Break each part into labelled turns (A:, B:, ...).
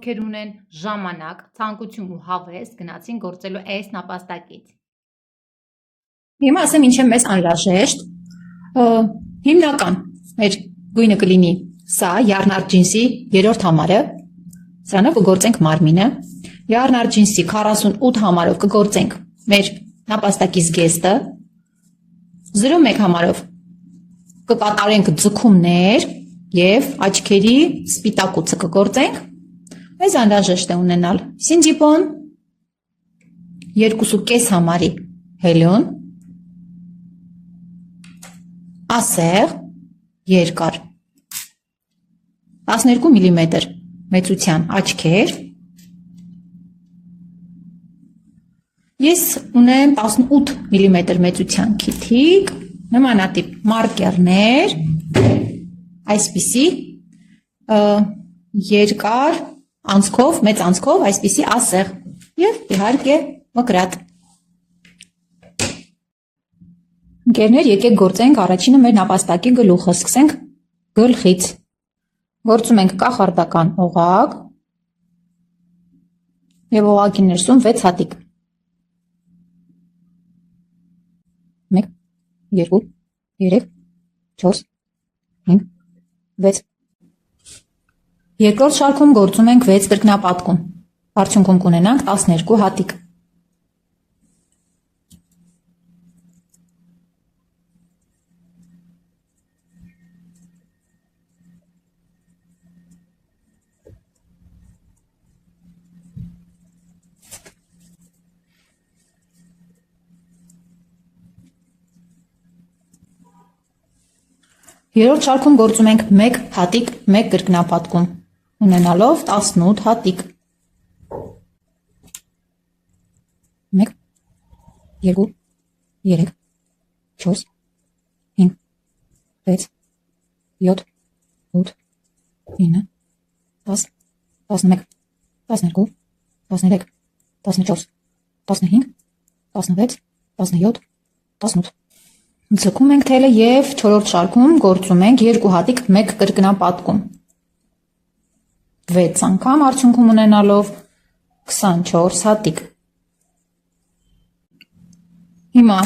A: ովքեր ունեն ժամանակ, ցանկություն ու հավես գնացին գործելու այս նապաստակից։
B: Հիմա ասեմ ինչ է մեզ անհրաժեշտ։ Հիմնական մեր գույնը կլինի սա յառնարդ ջինսի 3-րդ համարը, սրանով կգործենք մարմինը, յառնարդ ջինսի 48 համարով կգործենք մեր նապաստակի զգեստը, 0.1 համարով կկատարենք ձգումներ եւ աչքերի սպիտակուցը կգործենք։ Մեզ անհրաժեշտ է ունենալ սինձիպոն, 2.5 համարի հելյուն, ասեղ, երկար, 12 միլիմետր մեծության աչքեր, ես ունեմ 18 միլիմետր մեծության քիթիկ, նմանատիպ մարկերներ, այսպիսի երկար անցքով, մեծ անցքով, այսպիսի ասեղ և իհարկե մկրատ։ Ընկերներ, եկեք գործենք առաջինը մեր նապաստակի գլուխը, սկսենք գլխից։ Գործում ենք կախարդական օղակ և օղակի ներսում 6 հատիկ։ 1, 2, 3, 4, 5, 6։ Երկրորդ շարքում գործում ենք 6 կրկնապատկում։ Արդյունքում կունենանք 12 հատիկ։ Երրորդ շարքում գործում ենք 1 հատիկ 1 կրկնապատկում, ունենալով 18 հատիկ։ 1, 2, 3, 4, 5, 6, 7, 8, 9, 10, 11, 12, 13, 14, 15, 16, 17, 18։ Ձգում ենք թելը և 4-րդ շարքում գործում ենք 2 հատիկ 1 կրկնապատկում։ 6 անգամ արդյունքում ունենալով 24 հատիկ։ Հիմա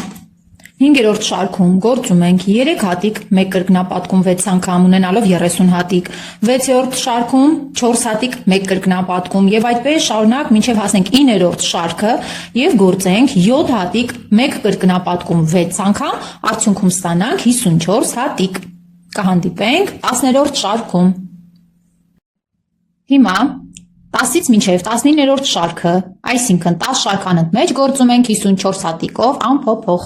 B: 5-րդ շարքում գործում ենք 3 հատիկ 1 կրկնապատկում 6 անգամ ունենալով 30 հատիկ, 6-րդ շարքում 4 հատիկ 1 կրկնապատկում և այդպես շարունակ մինչև հասնենք 9-րդ շարքը և գործենք 7 հատիկ 1 կրկնապատկում 6 անգամ, արդյունքում ստանանք 54 հատիկ։ Կհանդիպենք 10-րդ շարքում։ Հիմա 10-ից մինչև 19-րդ շարքը, այսինքն 10 շարք անընդմեջ գործում ենք 54 հատիկով անփոփոխ։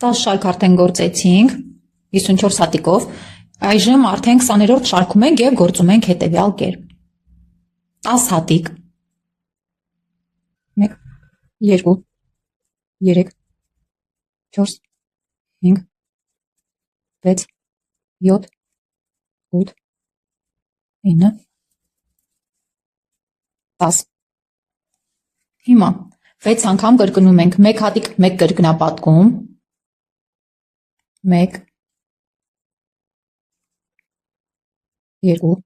B: Տաս շարք արդեն գործեցինք 54 հատիկով, այժմ արդեն 20-րդ շարքում ենք և գործում ենք հետևյալ կերպ։ 10 հատիկ, 1, 2, 3, 4, 5, 6, 7, 8, 9, 10։ Հիմա 6 անգամ կրկնում ենք 1 հատիկ 1 կրկնապատկում, 1, 2,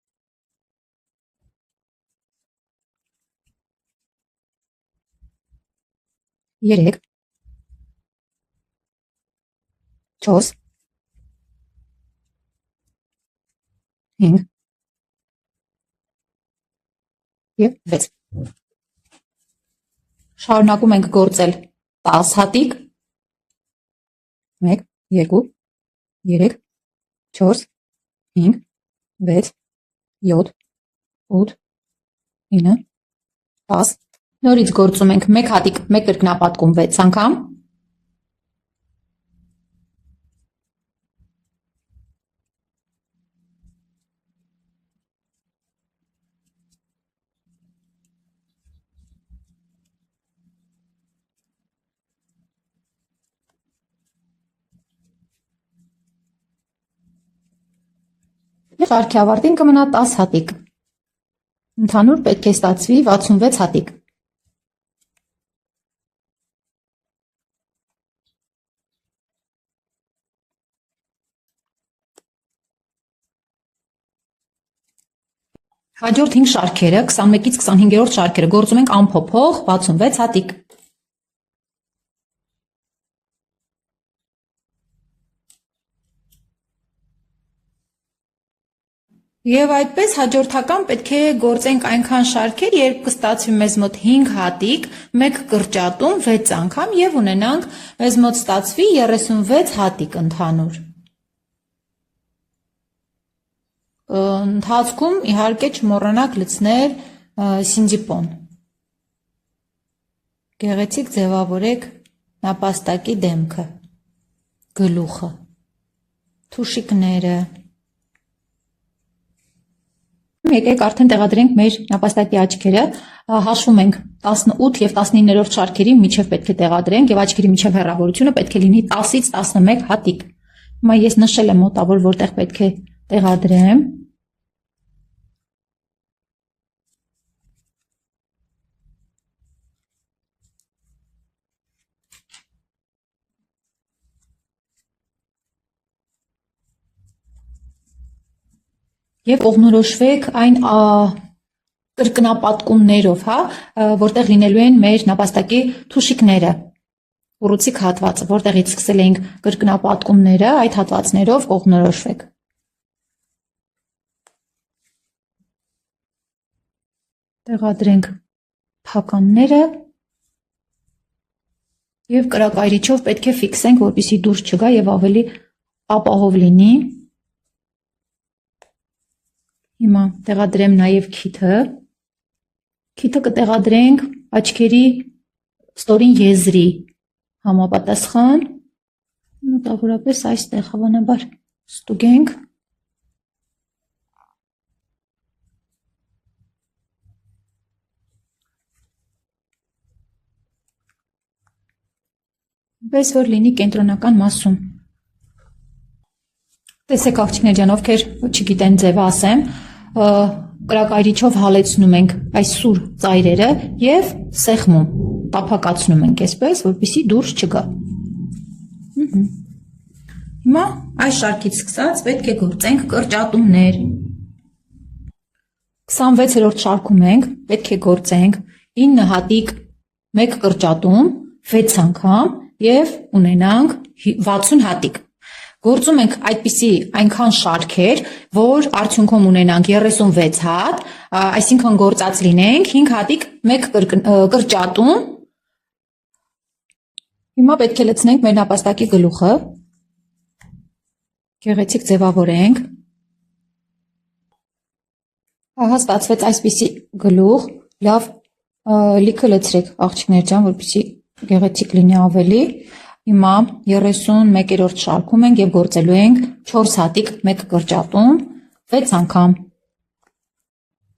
B: 3, 4, 5 և 6։ Շարունակում ենք գործել 10 հատիկ, 1, 2, 3, 4, 5, 6, 7, 8, 9, 10։ Նորից գործում ենք 1 հատիկ 1 կրկնապատկում 6 անգամ, և շարքի ավարտին կմնա 10 հատիկ։ Ընդհանուր պետք է ստացվի 66 հատիկ։ Հաջորդ 5 շարքերը 21-ից 25-րդ շարքերը գործում ենք անփոփոխ 66 հատիկ։ Եվ այդպես հաջորդական պետք է գործենք այնքան շարքեր, երբ կստացվի մեզ մոտ 5 հատիկ, 1 կրճատում 6 անգամ եւ ունենանք մեզ մոտ ստացվի 36 հատիկ ընդհանուր։ Ընթացքում իհարկե չմոռանաք լցնել սինջիպոն։ Գեղեցիկ ձևավորեք նապաստակի դեմքը, գլուխը, թուշիկները։ Եկեք արդեն տեղադրենք մեր նապաստակի աչքերը, հաշվում ենք 18 եւ 19-րդ շարքերի միջև պետք է տեղադրենք եւ աչքերի միջև հեռավորությունը պետք է լինի 10-ից 11 հատիկ։ Հիմա ես նշել եմ մոտավոր որտեղ պետք է տեղադրեմ։ Եվ կողմնորոշվեք այն կրկնապատկումներով, որտեղ լինելու են մեր նապաստակի թուշիկները, ուռուցիկ հատվածը, որտեղից սկսել էինք կրկնապատկումները, այդ հատվածներով կողմնորոշվեք։ Տեղադրենք փականները եւ կրակայրիչով պետք է ֆիքսենք, որպեսզի դուրս չգա եւ ավելի ապահով լինի։ Հիմա տեղադրեմ նաև քիթը կտեղադրենք աչքերի ստորին եզրի համապատասխան, մոտավորապես այստեղ հավանաբար ստուգենք։ Պես որ լինի կենտրոնական մասում։ Տեսեք աղջիկներ ջան, ովքեր չգիտեն ձևը ասեմ, կրակայրիչով հալեցնում ենք այս սուր ծայրերը եւ սեղմում, տափակացնում ենք այսպես, որպեսզի դուրս չգա։ Հիմա այս շարքից սկսած պետք է գործենք կրճատումներ։ 26-րդ շարքում ենք, պետք է գործենք 9 հատիկ 1 կրճատում 6 անգամ եւ ունենանք 60 հատիկ։ Գործում ենք այդպիսի այնքան շարքեր, որ արդյունքում ունենանք 36 հատ, այսինքն գործած լինենք 5 հատիկ 1 կրճատում։ Հիմա պետք է լցնենք մեր նապաստակի գլուխը, գեղեցիկ ձևավորենք։ Ահա ստացվեց այսպիսի գլուխ, լավ լիքը լցրեք աղջիկներ ջան, որպեսզի գեղեցիկ լինի ավելի։ Հիմա 31-րդ շարքում ենք եւ գործելու ենք 4 հատիկ 1 կրճատում 6 անգամ։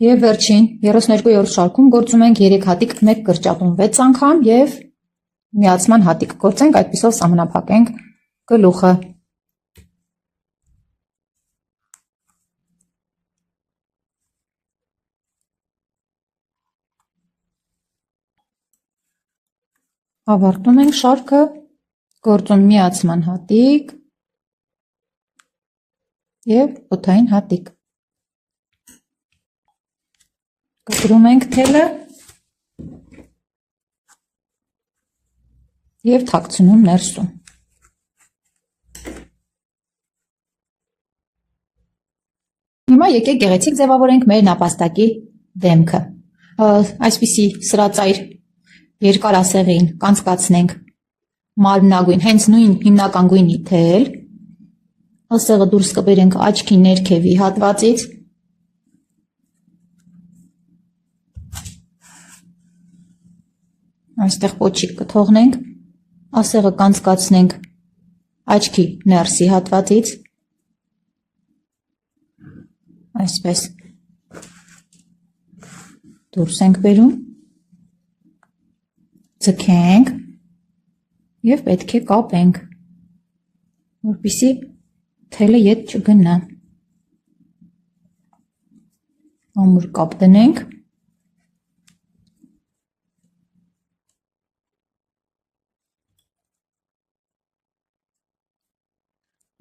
B: Եվ վերջին 32-րդ շարքում գործում ենք 3 հատիկ 1 կրճատում 6 անգամ եւ միացման հատիկ գործենք, այդպիսով սահմանափակենք գլուխը։ Ավարտում ենք շարքը, գործում միացման հատիկ եւ օդային հատիկ։ Կտրում ենք թելը եւ թաքցնում ներսում։ Հիմա եկեք գեղեցիկ ձևավորենք մեր նապաստակի դեմքը։ Այսպիսի սրածայր երկար ասեղին կանցկացնենք մարմնագույն, հենց նույն հիմնական գույնի թել, ասեղը դուրս կբերենք աչքի ներքևի հատվածից, այստեղ պոչիկ կթողնենք, ասեղը կանցկացնենք աչքի ներսի հատվածից, այսպես դուրս ենք բերում, ձգենք եւ պետք է կապենք, որպեսզի թելը ետ չգնա։ Ամուր կապ դնենք։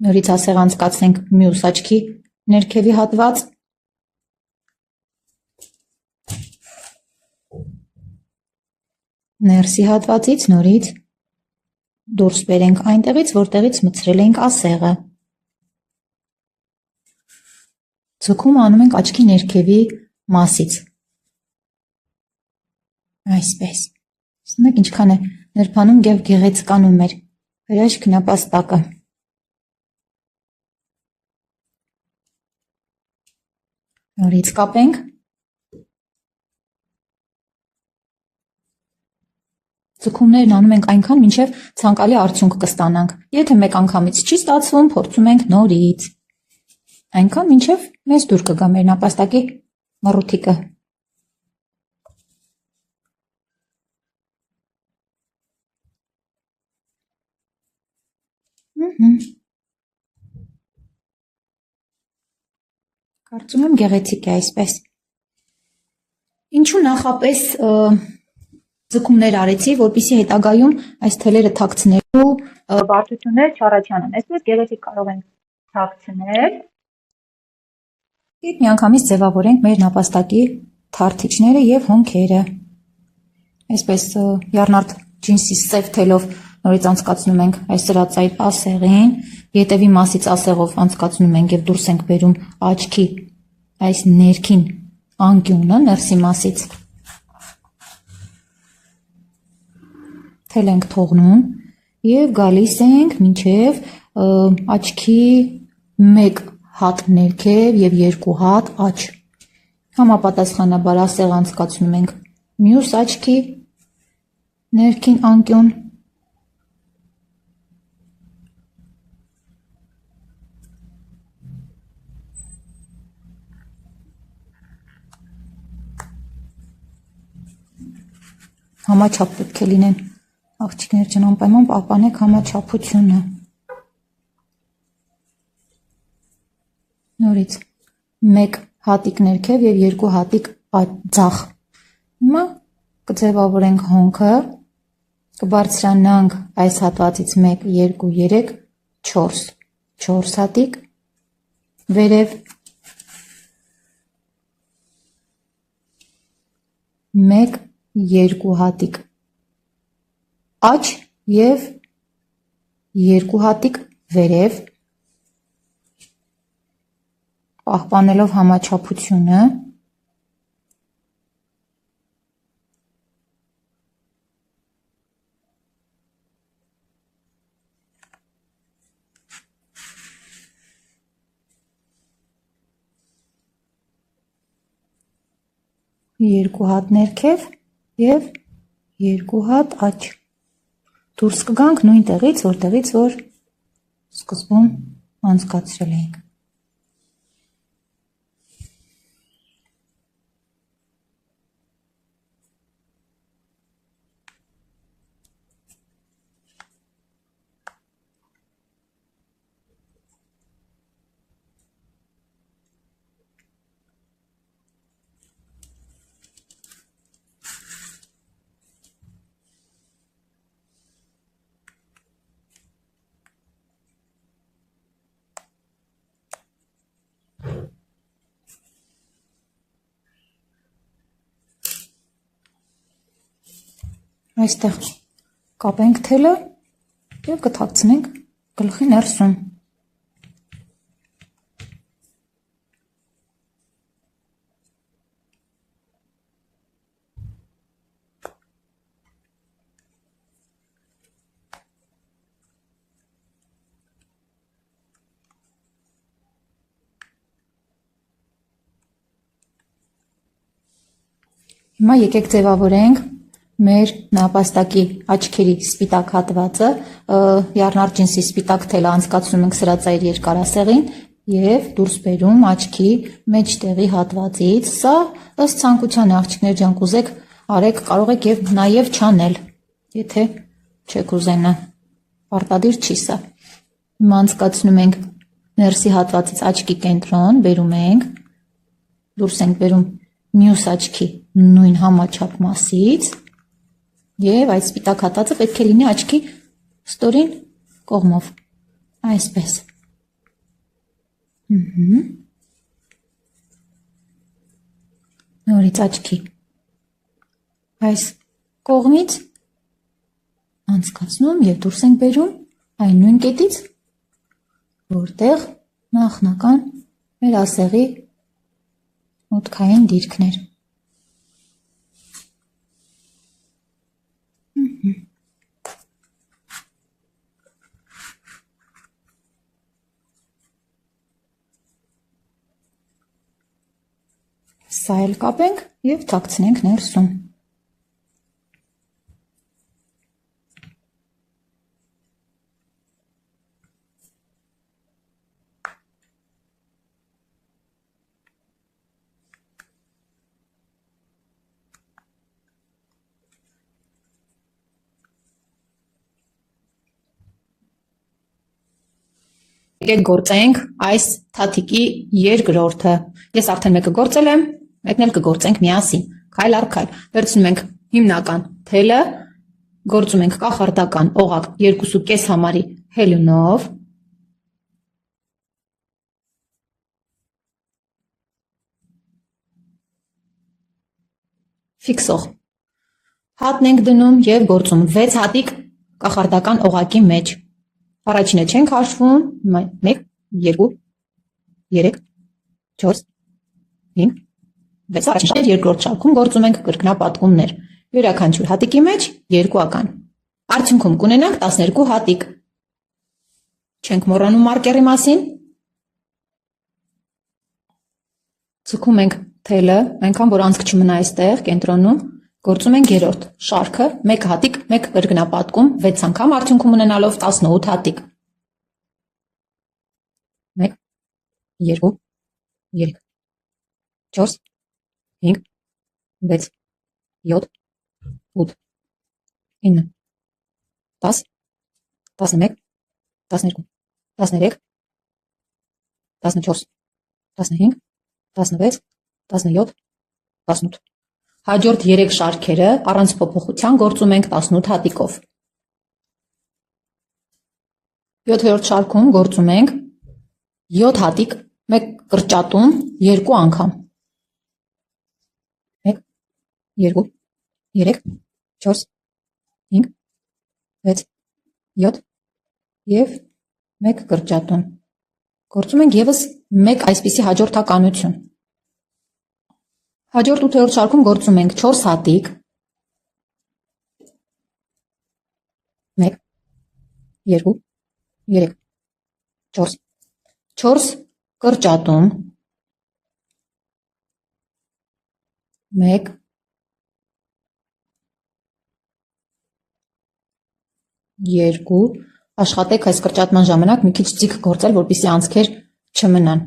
B: Նորից ասեղ անցկացնենք մյուս աչքի ներքևի հատված։ Ներսի հատվածից նորից դուրս բերենք այնտեղից, որտեղից մտցրել էինք ասեղը։ Ձգում անում ենք աչքի ներքևի մասից։ Այսպես։ Տեսնեք ինչքան է նրբանում եւ գեղեցկանում մեր հրաշք նապաստակը։ Նորից կապենք։ Ձգումներն անում ենք այնքան, մինչև ցանկալի արդյունք կստանանք։ Եթե մեկ անգամից չի ստացվում, փորձում ենք նորից։ Այնքան, մինչև մեզ դուր կգա մեր նապաստակի մռութիկը։ Կարծում եմ գեղեցիկ է այսպես։ Ինչու նախապես ձգումներ արեցի, որպեսզի հետագայում այս թելերը թաքցնելու բարդություններ չառաջանան։ Այսպես գեղեցիկ կարող ենք թաքցնել եւ միանգամից ձևավորենք մեր նապաստակի թարթիչները եւ հոնքերը։ Այսպես եռնարդ ջինսի սև թելով նորից անցկացնում ենք այս սրածայր ասեղին, ետևի մասից ասեղով անցկացնում ենք եւ դուրս ենք բերում աչքի այս ներքին անկյունը ներսի մասից։ Թել ենք թողնում եւ գալիս ենք մինչեւ աչքի 1 հատ ներքև եւ 2 հատ աջ։ Համապատասխանաբար ասեղ անցկացնում ենք մյուս աչքի ներքին անկյուն։ Համաչափ պետք է լինեն աղջիկներ ջան, անպայման պահպանեք համաչափությունը։ Նորից 1 հատիկ ներքև եւ 2 հատիկ ձախ։ Հիմա կձևավորենք հոնքը, կբարձրանանք այս հատվածից 1, 2, 3, 4 հատիկ, վերև 1, 2 հատիկ աջ եւ 2 հատիկ վերև, պահպանելով համաչափությունը։ Երկու հատ ներքև եւ 2 հատ աջ։ Դուրս կգանք նույն տեղից, որտեղից որ սկզբում անցկացրել էինք։ Այստեղ կապենք թելը եւ կթաքցնենք գլխի ներսում։ Հիմա եկեք ձևավորենք մեր նապաստակի աչքերի սպիտակ հատվածը, եռնարդ ջինսի սպիտակ թելը անցկացնում ենք սրածայր երկար ասեղին եւ դուրս բերում աչքի մեջտեղի հատվածից։ Սա ըստ ցանկության աղջիկներ ջան կուզեք արեք, կարող եք եւ նաեւ չանել, եթե չեք ուզենա։ Պարտադիր չի սա։ Հիմա անցկացնում ենք ներսի հատվածից աչքի կենտրոն, բերում ենք, դուրս ենք բերում մյուս աչքի նույն համաչափ մասից եւ այդ սպիտակ հատվածը պետք է լինի աչքի ստորին կողմով, այսպես։ Նորից աչքի այս կողմից անցկացնում եւ դուրս ենք բերում այն նույն կետից, որտեղ նախնական մեր ասեղի մուտքային դիրքն էր։ Սա էլ կապենք եւ թաքցնենք ներսում։ Եկեք գործենք այս թաթիկի երկրորդը։ Ես արդեն մեկը գործել եմ, մեկն էլ կգործենք միասին, քայլ առ քայլ։ Վերցնում ենք հիմնական թելը, գործում ենք կախարդական օղակ 2.5 համարի հելյունով։ Ֆիքսող հատն ենք դնում եւ գործում 6 հատիկ կախարդական օղակի մեջ։ Առաջինը չենք հաշվում, 1, 2, 3, 4, 5, 6, առաջին երկրորդ շարքում գործում ենք կրկնապատկումներ, յուրաքանչյուր հատիկի մեջ 2 ական, արդյունքում կունենանք 12 հատիկ, չենք մոռանում մարկերի մասին, ձգում ենք թելը, այնքան որ անցք չմնա այստեղ կենտրոնում, գործում ենք երրորդ շարքը, 1 հատիկ, 1 կրկնապատկում, 6 անգամ արդյունքում ունենալով 18 հատիկ։ 1, 2, 3, 4, 5, 6, 7, 8, 9, 10, 11, 12, 13, 14, 15, 16, 17, 18։ Հաջորդ 3 շարքերը առանց փոփոխության գործում ենք 18 հատիկով։ 7-րդ շարքում գործում ենք 7 հատիկ, 1 կրճատում, 2 անգամ։ 1, 2, 3, 4, 5, 6, 7 եւ 1 կրճատում։ Գործում ենք եւս 1 այսպիսի հաջորդականություն։ Հաջորդ 8-րդ շարքում գործում ենք 4 հատիկ, 1, 2, 3, 4, 4 կրճատում, 1, 2, աշխատեք այս կրճատման ժամանակ մի քիչ ձիգ գործել, որպեսզի անցքեր չմնան,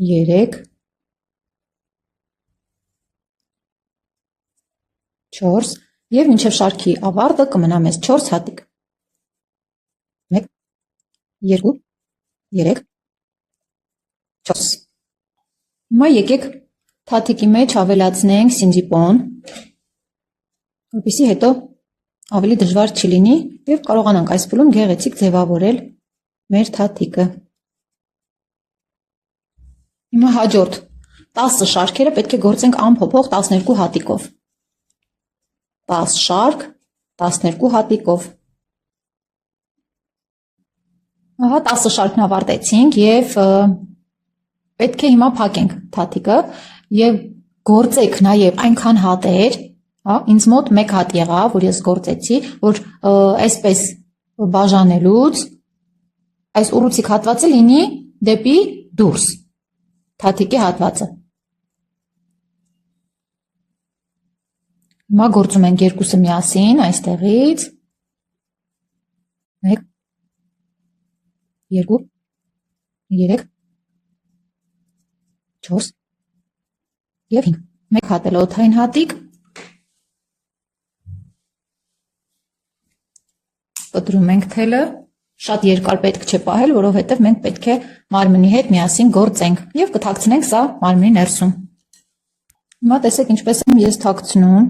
B: 3, 4 եւ մինչեւ շարքի ավարտը կմնա մեզ 4 հատիկ։ 1, 2, 3, 4։ Հիմա եկեք թաթիկի մեջ ավելացնենք սինջիպոն, որպեսզի հետո ավելի դժվար չլինի եւ կարողանանք այս փուլում գեղեցիկ ձևավորել մեր թաթիկը։ Հիմա հաջորդ 10 շարքերը պետք է գործենք անփոփոխ 12 հատիկով։ 10 շարք, 12 հատիկով։ Ահա 10 շարքն ավարտեցինք եւ պետք է հիմա փակենք թաթիկը եւ գործեք նաեւ այնքան հատեր, հա, ինձ մոտ 1 հատ եղավ, որ ես գործեցի, որ այսպես բաժանելուց այս ուռուցիկ հատվածը լինի դեպի դուրս։ Թաթիկի հատվածը։ Հիմա գործում ենք երկուսը միասին այստեղից 1, 2, 3, 4 եւ 5։ 1 հատ էլ օդային հատիկ, կտրում ենք թելը, շատ երկար պետք չէ պահել, որովհետեւ մենք պետք է մարմնի հետ միասին գործենք եւ կթաքցնենք սա մարմնի ներսում։ Հիմա տեսեք ինչպես եմ ես թաքցնում,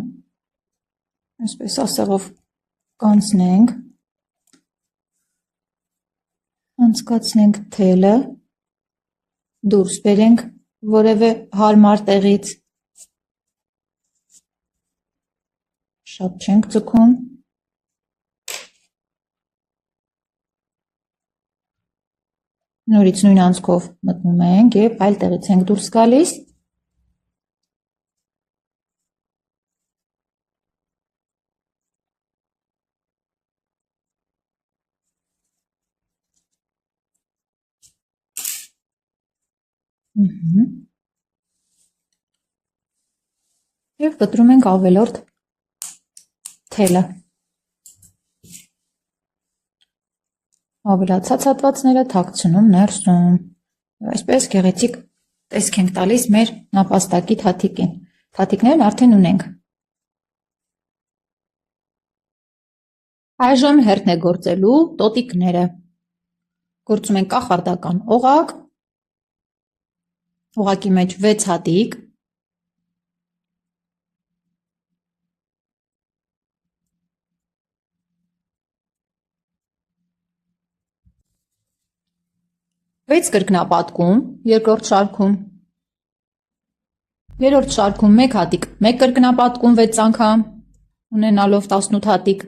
B: այսպես ասեղով կանցնենք, անցկացնենք թելը, դուրս բերենք որևէ հարմար տեղից, Շատ չենք ձգում։ Նորից նույն անցքով մտնում ենք եւ այլ տեղից ենք դուրս գալիս։ Եվ կտրում ենք ավելորդ թելը։ Ավելացած հատվածները թաքցնում ներսում։ Եվ այսպես գեղեցիկ տեսք ենք տալիս մեր նապաստակի թաթիկին։ Թաթիկներն արդեն ունենք։ Այժմ հերթն է գործելու տոտիկները։ Գործում ենք կախարդական օղակ, օղակի մեջ 6 հատիկ, վեց կրկնապատկում, երկրորդ շարքում, երրորդ շարքում 1 հատիկ, 1 կրկնապատկում 6 անգամ, ունենալով 18 հատիկ,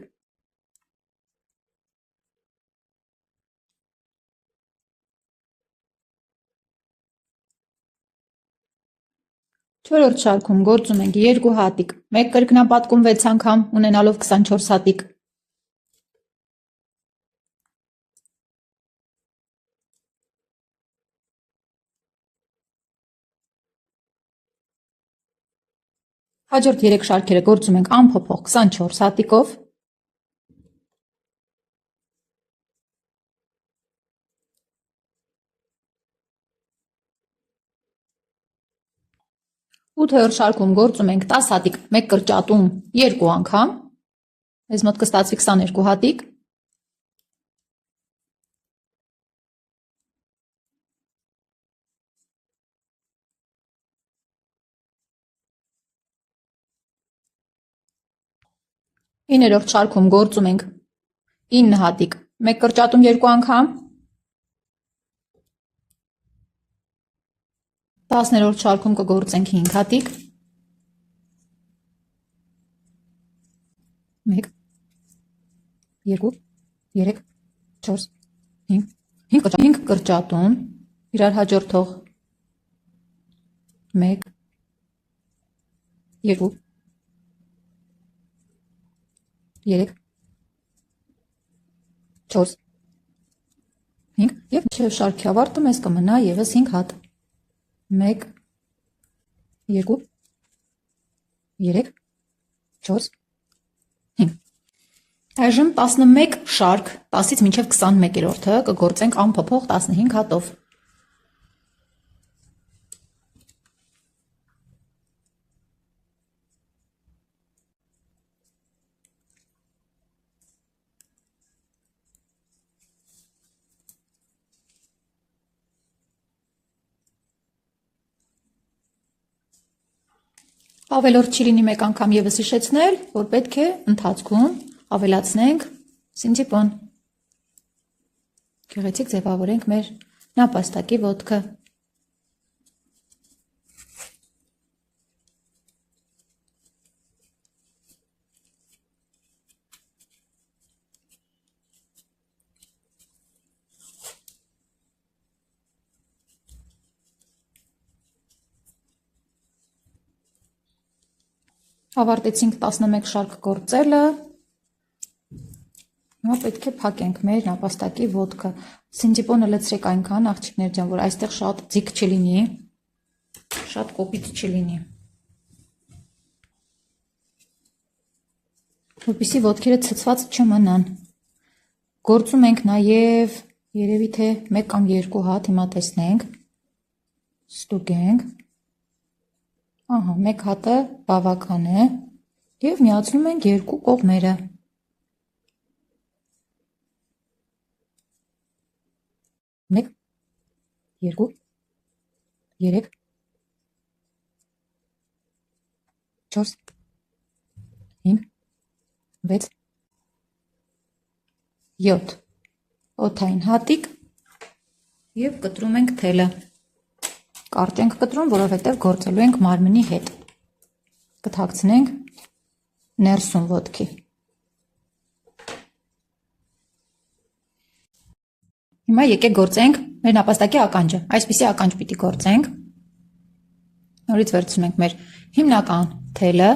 B: չորրորդ շարքում գործում ենք 2 հատիկ, 1 կրկնապատկում 6 անգամ, ունենալով 24 հատիկ, հաջորդ 3 շարքերը գործում ենք անփոփոխ 24 հատիկով, ութերորդ շարքում գործում ենք 10 հատիկ, 1 կրճատում 2 անգամ, այս մոտ կստացվի 22 հատիկ, իներորդ շարքում գործում ենք 9 հատիկ, 1 կրճատում 2 անգամ, 10-րդ շարքում կգործենք 5 հատիկ, 1, 2, 3, 4, 5 կրճատում, իրար հաջորդող 1, 2, 3, 4, 5 և մինչև շարքի ավարտը մեզ կմնա ևս 5 հատ, 1, 2, 3, 4, 5, այժմ 11 շարք, 10-ից մինչև 21-րդը կգործենք անփոփոխ 15 հատով, ավելորդ չի լինի մեկ անգամ ևս հիշեցնել, որ պետք է ընթացքում ավելացնենք սինցիպոն, գեղեցիկ ձևավորենք մեր նապաստակի ոտքը, ավարտեցինք 11 շարք գործելը, հիմա պետք է փակենք մեր նապաստակի ոտքը, սինցիպոնը լցրեք այնքան աղջիկներ ջան, որ այստեղ շատ ձիգ չլինի, շատ կոպիտ չլինի, որպեսզի ոտքերը ցցված չմնան, գործում ենք նաև երևի թե 1 կամ 2 հատ, հիմա տեսնենք, ստուգենք, ահա, 1 հատը բավական է և միացնում ենք 2 կողմերը։ 1, 2, 3, 4, 5, 6, 7, օդային հատիկ և կտրում ենք թելը։ Կարճ ենք կտրում, որովհետև գործելու ենք մարմնի հետ։ Կթաքցնենք Ներսում ոտքի։ Հիմա եկեք գործենք մեր նապաստակի ականջը։ Այսպիսի ականջ պիտի գործենք։ Նորից վերցնում ենք մեր հիմնական թելը,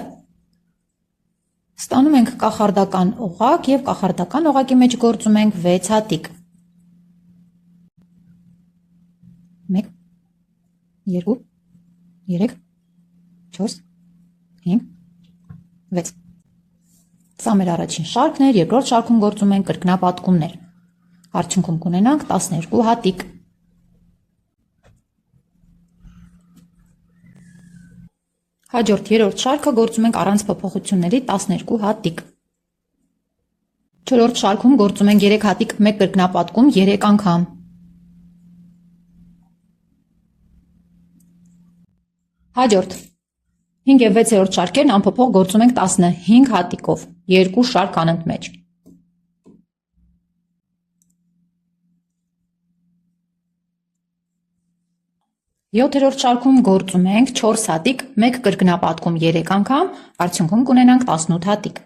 B: ստանում ենք կախարդական օղակ և կախարդական օղակի մեջ գործում ենք 6 հատիկ։ 1, 2, 3, 4, 5, 6։ Սա մեր առաջին շարքն էր, երկրորդ շարքում գործում ենք կրկնապատկումներ։ Արդյունքում կունենանք 12 հատիկ։ Հաջորդ երրորդ շարքը գործում ենք առանց փոփոխությունների 12 հատիկ։ Չորրորդ շարքում գործում ենք 3 հատիկ, 1 կրկնապատկում 3 անգամ։ Հաջորդ 5 և 6-րդ շարքերն անփոփոխ գործում ենք 15 հատիկով, 2 շարք անընդմեջ։ Յոթերորդ շարքում գործում ենք 4 հատիկ, 1 կրկնապատկում 3 անգամ, արդյունքում կունենանք 18 հատիկ։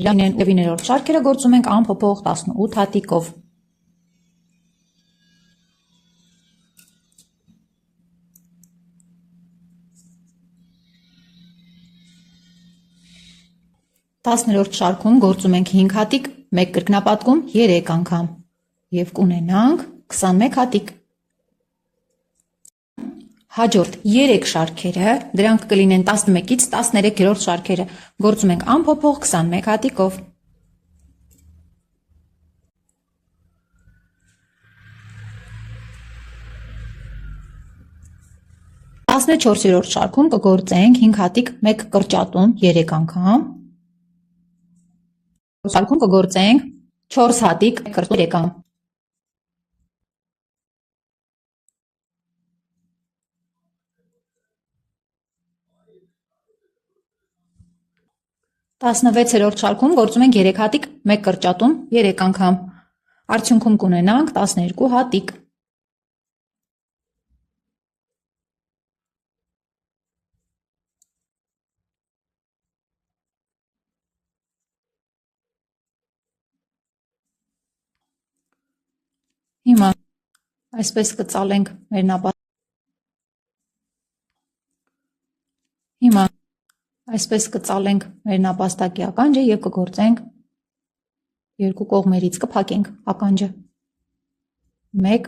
B: Երևիներորդ շարքերը գործում ենք անփոփոխ 18 հատիկով։ Տասներորդ շարքում գործում ենք 5 հատիկ, 1 կրկնապատկում 3 անգամ և կունենանք 21 հատիկ։ Հաջորդ 3 շարքերը, դրանք կլինեն 11-ից 13-րդ շարքերը, գործում ենք անփոփոխ 21 հատիկով։ Տասնչորսերորդ շարքում կգործենք 5 հատիկ, 1 կրճատում 3 անգամ։ Շարքում կգործենք 4 հատիկ, 1 կրճատում 3 անգամ։ 16-րդ շարքում գործում ենք 3 հատիկ, 1 կրճատում 3 անգամ։ Արդյունքում կունենանք 12 հատիկ։ Հիմա այսպես կծալենք մեր նապաստակը։ Հիմա այսպես կծալենք մեր նապաստակի ականջը և կգործենք երկու կողմերից, կփակենք ականջը։ 1,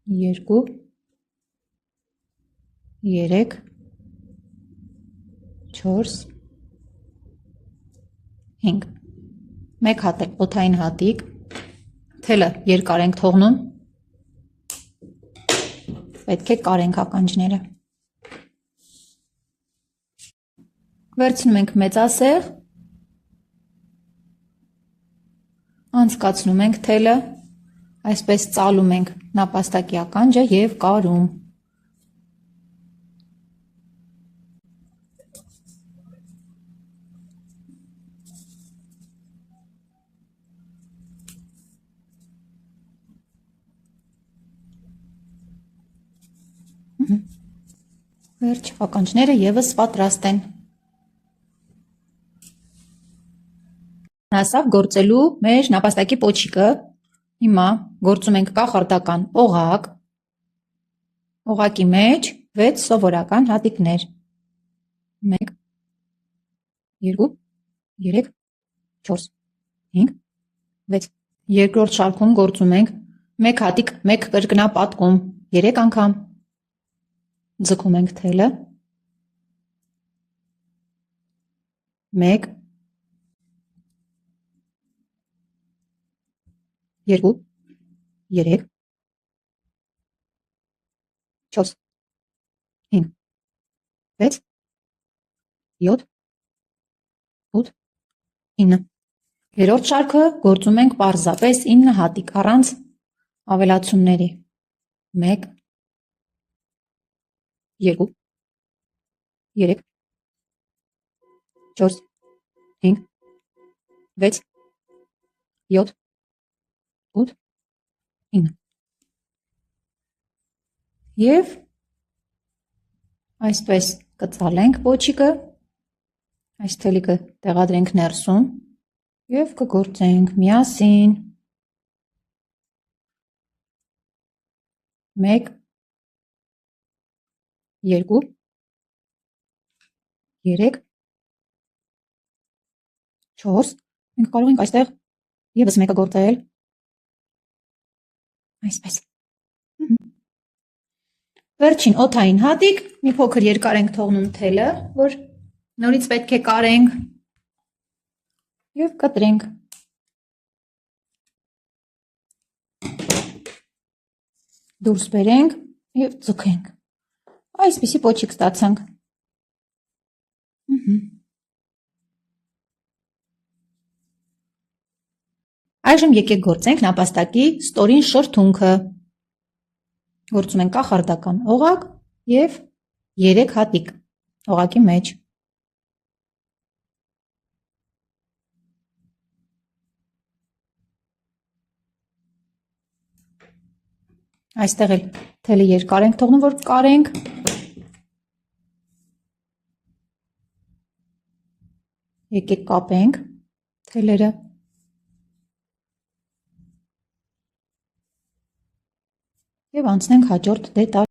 B: 2, 3, 4, 5։ 1 հատ էլ օդային հատիկ, թելը երկար ենք թողնում, պետք է կարենք ականջները։ Վերցնում ենք մեծասեղ, անցկացնում ենք թելը, այսպես ծալում ենք նապաստակի ականջը և կարում։ Վերջ, ականջները ևս պատրաստ են։ Հասավ գործելու մեր նապաստակի պոչիկը։ Հիմա գործում ենք կախարդական օղակ։ Օղակի մեջ 6 սովորական հատիկներ։ 1, 2, 3, 4, 5, 6։ Երկրորդ շարքում գործում ենք 1 հատիկ, 1 կրկնապատկում 3 անգամ։ Ձգում ենք թելը։ 1, 2, 3, 4, 5, 6, 7, 8, 9։ Երրորդ շարքը գործում ենք պարզապես 9 հատիկ առանց ավելացումների։ 1, 2, 3, 4, 5, 6, 7, 8, 9։ Եվ Այսպես կծալենք պոչիկը, այս թելիկը տեղադրենք ներսում և կգործենք միասին։ 1 2 3 4 մենք կարող ենք այստեղ ևս մեկը գործել, այսպես։ Վերջին օդային հատիկ, մի փոքր երկար ենք թողնում թելը, որ նորից պետք է կարենք և կտրենք։ Դուրս բերենք և ձգենք։ Այսպիսի պոչիկ ստացանք։ Այժմ եկեք գործենք նապաստակի ստորին շրթունքը։ Գործում ենք կախարդական օղակ և 3 հատիկ օղակի մեջ։ Այստեղ էլ թելը երկար ենք թողնում, որ կարենք։ Եկեք կապենք թելերը։ Եվ անցնենք հաջորդ դետալ։